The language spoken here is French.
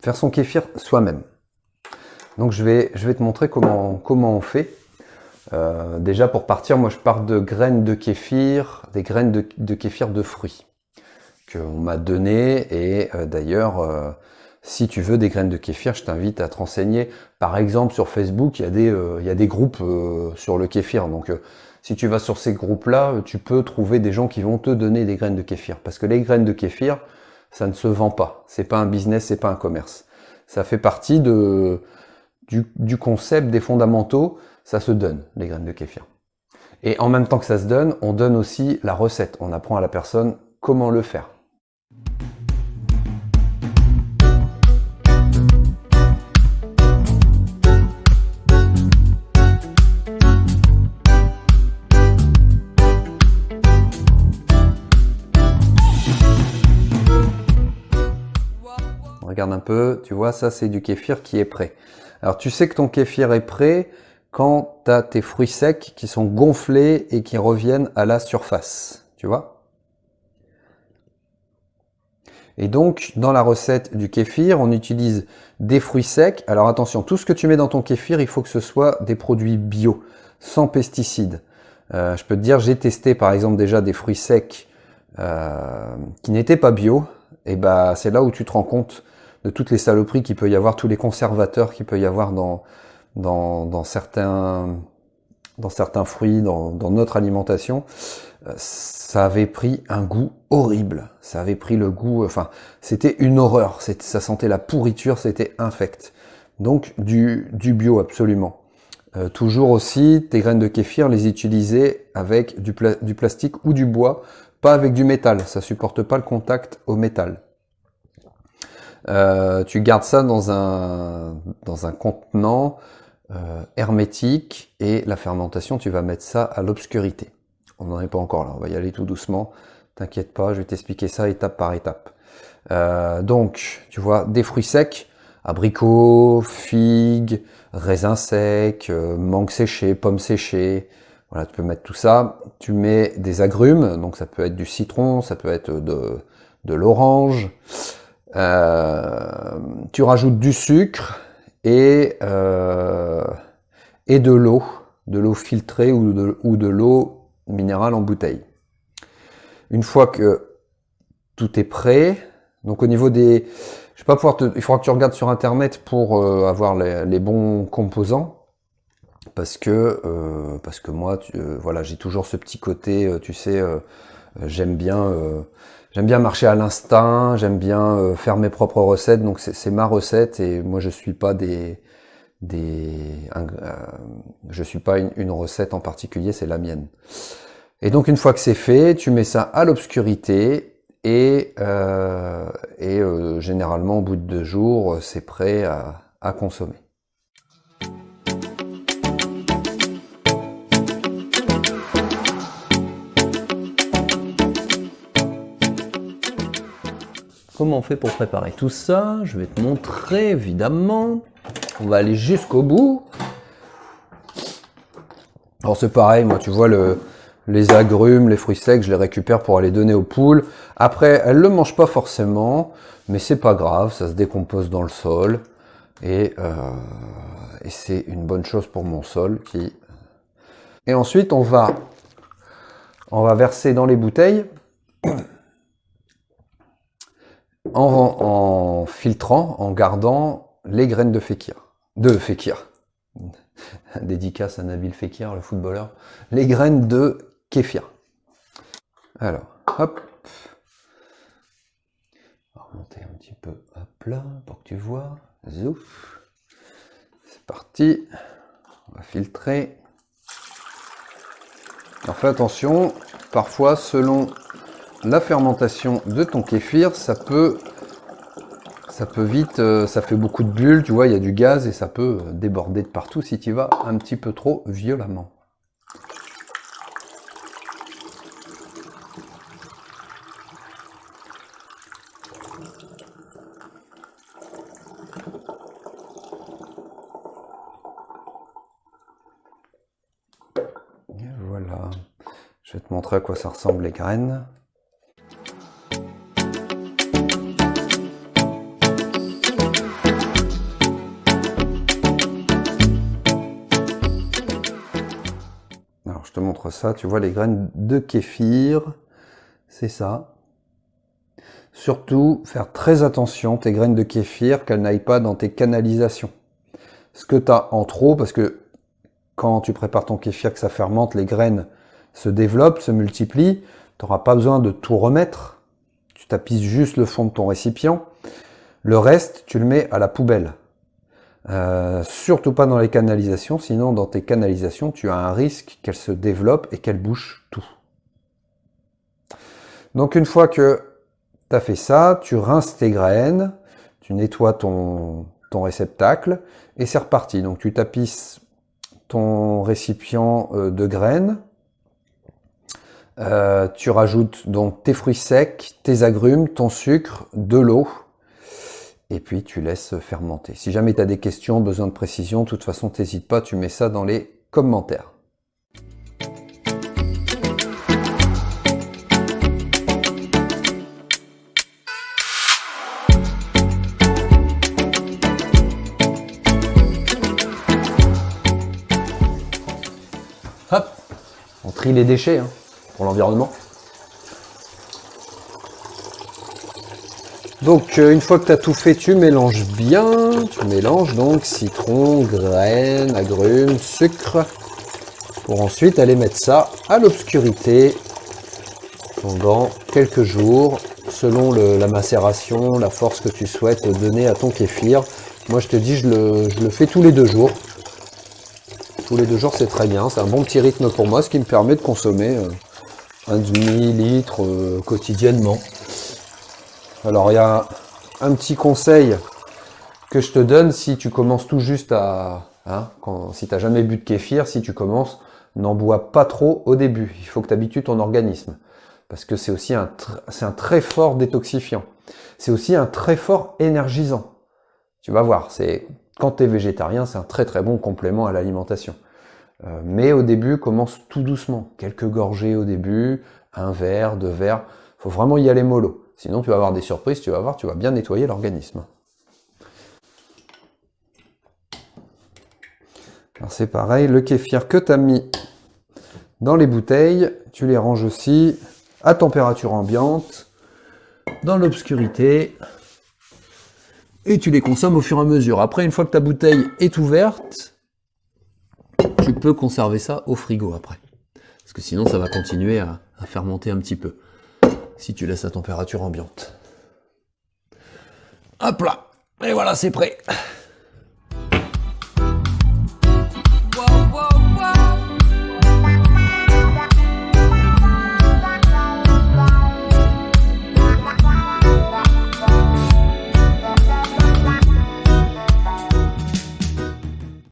faire son kéfir soi-même. Donc je vais te montrer comment on fait. Déjà pour partir, moi je pars de graines de kéfir, des graines de kéfir de fruits qu'on m'a donné. Et d'ailleurs, si tu veux des graines de kéfir, je t'invite à te renseigner. Par exemple sur Facebook, il y a des groupes sur le kéfir. Donc si tu vas sur ces groupes-là, tu peux trouver des gens qui vont te donner des graines de kéfir. Parce que les graines de kéfir, ça ne se vend pas. C'est pas un business, c'est pas un commerce. Ça fait partie du concept, des fondamentaux. Ça se donne, les graines de kéfir. Et en même temps que ça se donne, on donne aussi la recette. On apprend à la personne comment le faire. Regarde un peu, tu vois, ça c'est du kéfir qui est prêt. Alors tu sais que ton kéfir est prêt quand tu as tes fruits secs qui sont gonflés et qui reviennent à la surface, tu vois. Et donc, dans la recette du kéfir, on utilise des fruits secs. Alors attention, tout ce que tu mets dans ton kéfir, il faut que ce soit des produits bio, sans pesticides. Je peux te dire, j'ai testé par exemple déjà des fruits secs qui n'étaient pas bio. Et bah, c'est là où tu te rends compte de toutes les saloperies qu'il peut y avoir, tous les conservateurs qu'il peut y avoir dans certains fruits, dans notre alimentation. Ça avait pris un goût horrible. Ça avait pris le goût, enfin, c'était une horreur. Ça sentait la pourriture, c'était infect. Donc, du bio, absolument. Toujours aussi, tes graines de kéfir, les utiliser avec du plastique ou du bois, pas avec du métal. Ça supporte pas le contact au métal. Tu gardes ça dans un contenant hermétique et la fermentation, tu vas mettre ça à l'obscurité. On n'en est pas encore là, on va y aller tout doucement. T'inquiète pas, je vais t'expliquer ça étape par étape. Donc, tu vois, des fruits secs, abricots, figues, raisins secs, mangues séchées, pommes séchées. Voilà, tu peux mettre tout ça. Tu mets des agrumes, donc ça peut être du citron, ça peut être de l'orange. Tu rajoutes du sucre et de l'eau filtrée ou de l'eau minérale en bouteille. Une fois que tout est prêt, donc au niveau des, je vais pas pouvoir il faudra que tu regardes sur internet pour avoir les bons composants, parce que moi, voilà, j'ai toujours ce petit côté, tu sais, j'aime bien marcher à l'instinct, j'aime bien faire mes propres recettes, donc c'est ma recette et moi je suis pas je suis pas une recette en particulier, c'est la mienne. Et donc une fois que c'est fait, tu mets ça à l'obscurité et généralement au bout de 2 jours, c'est prêt à consommer. Comment on fait pour préparer tout ça? Je vais te montrer évidemment. On va aller jusqu'au bout. Alors c'est pareil, moi tu vois les agrumes, les fruits secs, je les récupère pour aller donner aux poules. Après, elles le mangent pas forcément, mais c'est pas grave, ça se décompose dans le sol. Et c'est une bonne chose pour mon sol. Et ensuite, on va verser dans les bouteilles en filtrant, en gardant les graines de fékir. Dédicace à Nabil Fekir, le footballeur. Les graines de kéfir. Alors, hop. On va remonter un petit peu à plat pour que tu vois. Zouf. C'est parti. On va filtrer. Alors fais attention, parfois selon la fermentation de ton kéfir, ça peut vite, ça fait beaucoup de bulles, tu vois, il y a du gaz et ça peut déborder de partout si tu vas un petit peu trop violemment. Et voilà, je vais te montrer à quoi ça ressemble les graines. montre ça, tu vois les graines de kéfir, c'est ça. Surtout, faire très attention, tes graines de kéfir, qu'elles n'aillent pas dans tes canalisations. Ce que tu as en trop, parce que quand tu prépares ton kéfir, que ça fermente, les graines se développent, se multiplient, tu n'auras pas besoin de tout remettre. Tu tapisses juste le fond de ton récipient. Le reste, tu le mets à la poubelle. Surtout pas dans les canalisations, sinon dans tes canalisations, tu as un risque qu'elles se développent et qu'elles bouchent tout. Donc une fois que tu as fait ça, tu rinces tes graines, tu nettoies ton réceptacle et c'est reparti. Donc tu tapisses ton récipient de graines, tu rajoutes donc tes fruits secs, tes agrumes, ton sucre, de l'eau, et puis tu laisses fermenter. Si jamais tu as des questions, besoin de précision, de toute façon t'hésites pas, tu mets ça dans les commentaires. Hop, on trie les déchets hein, pour l'environnement. Donc une fois que tu as tout fait, tu mélanges bien. Tu mélanges donc citron, graines, agrumes, sucre. Pour ensuite aller mettre ça à l'obscurité pendant quelques jours, selon la macération, la force que tu souhaites donner à ton kéfir. Moi je te dis, je le fais tous les 2 jours. Tous les 2 jours c'est très bien, c'est un bon petit rythme pour moi, ce qui me permet de consommer un demi-litre quotidiennement. Alors il y a un petit conseil que je te donne si tu commences tout juste à... si tu n'as jamais bu de kéfir, si tu commences, n'en bois pas trop au début. Il faut que tu habitues ton organisme. Parce que c'est aussi un très fort détoxifiant. C'est aussi un très fort énergisant. Tu vas voir, quand tu es végétarien, c'est un très très bon complément à l'alimentation. Mais au début, commence tout doucement. Quelques gorgées au début, 1 verre, 2 verres. Il faut vraiment y aller mollo. Sinon, tu vas avoir des surprises, tu vas voir, tu vas bien nettoyer l'organisme. Alors c'est pareil, le kéfir que tu as mis dans les bouteilles, tu les ranges aussi à température ambiante, dans l'obscurité, et tu les consommes au fur et à mesure. Après, une fois que ta bouteille est ouverte, tu peux conserver ça au frigo après. Parce que sinon, ça va continuer à fermenter un petit peu. Si tu laisses à température ambiante. Hop là, et voilà, c'est prêt.